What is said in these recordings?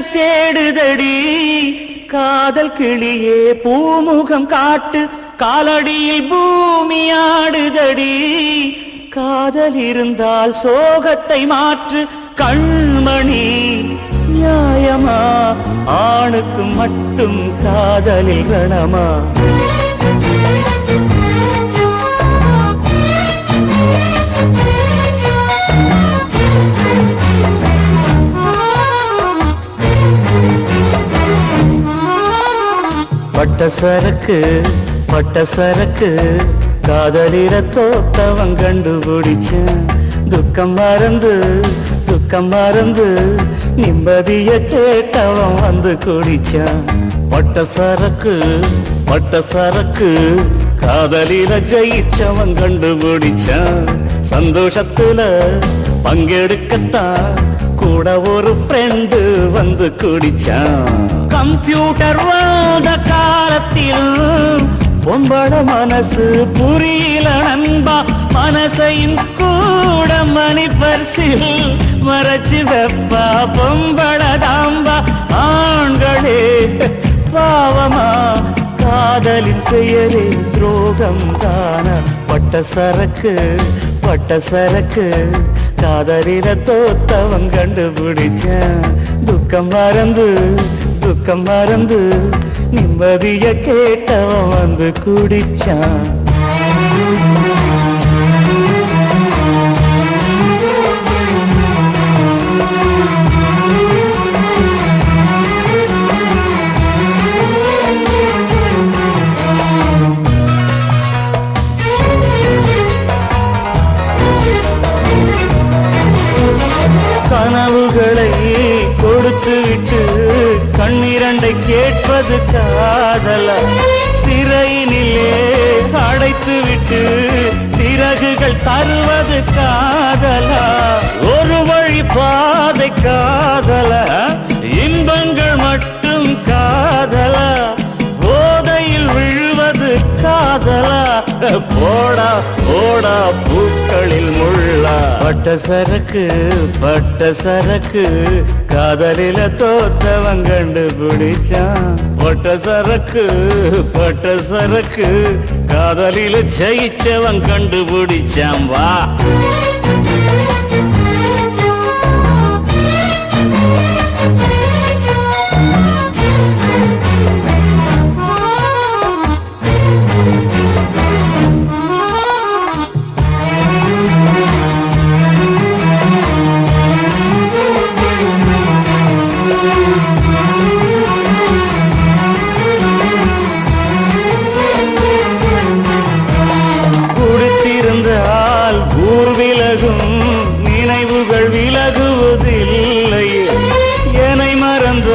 தேடுதடி காதல் கிளியே பூமுகம் காட்டு காலடியில் பூமி ஆடுதடி காதல் இருந்தால் சோகத்தை மாற்று கண்மணி நியாயமா ஆணுக்கு மட்டும் காதலில் கணமா பட்ட சரக்கு காதலில தோத்தவன் கண்டுபிடிச்சேன் துக்கம் மறந்து நிம்மதிய கேட்டவன் வந்து குடிச்சான் பட்ட சரக்கு காதலில ஜெயிச்சவன் கண்டுபிடிச்சான் சந்தோஷத்துல பங்கெடுக்கத்தான் கூட ஒரு ஃப்ரெண்டு வந்து குடிச்சான் கம்ப்யூட்டர் வந்த காலத்தில் பொம்பள மனசு புரியல நண்பா மனசையும் கூட மணி பரிசில் மறைச்சு வெப்பா பொம்பள தாம்பா ஆண்களே பாவமா காதலின் பெயரே துரோகம் தான பட்ட சரக்கு காதலில தோத்தவன் கண்டுபிடிச்சான் துக்கம் மறந்து நிம்மதிய கேட்டவன் வந்து குடிச்சான் கனவுகளை கொடுத்து விட்டு கண்ணிரண்டை கேட்பது காதலா சிறையினிலே அடைத்து விட்டு சிறகுகள் தருவது காதலா ஒரு வழி பாதை காதலா இன்பங்கள் மட்டும் காதலா போதையில் விழுவது காதலா போடா பூக்களில் முள்ளா பட்ட சரக்கு காதலில தோத்தவன் கண்டுபிடிச்சான் பட்ட சரக்கு காதலில ஜெயிச்சவன் கண்டுபிடிச்சான் வா நினைவுகள் விலகுவதில்லை என்னை மறந்த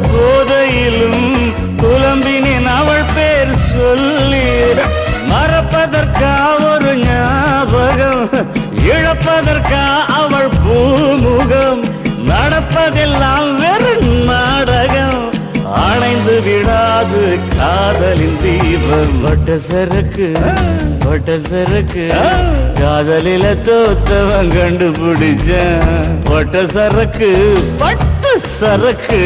போதையிலும் புலம்பினேன் அவள் பேர் சொல்லி மறப்பதற்கா ஒரு ஞாபகம் இழப்பதற்கா அவள் பூமுகம் நடப்பதெல்லாம் வெறும் நாடகம் அணைந்து விடாது காதலின் தீபம் பட்ட சரக்கு காதலில தோத்தவன் கண்டுபிடிச்சான் பட்ட சரக்கு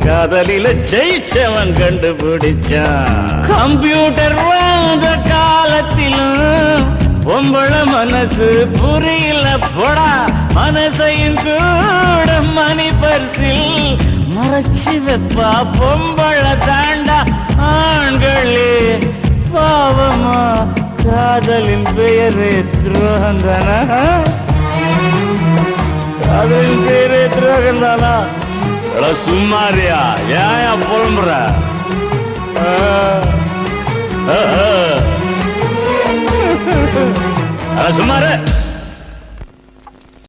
காதலில ஜெயிச்சவன் கண்டுபிடிச்சான் கம்ப்யூட்டர் வந்த காலத்திலும் பொம்பள மனசு புரியல போடா மனசையும் கூட மணி பரிசில் மறைச்சு வெப்பா பொம்பள தாண்டா ஆண்களே பாவமா காதலின் பெயரே துரோகந்தானா காதலின் பெயரே துரோகந்தானா சும்மாரியா ஏன் புலம்புற சும்மாரு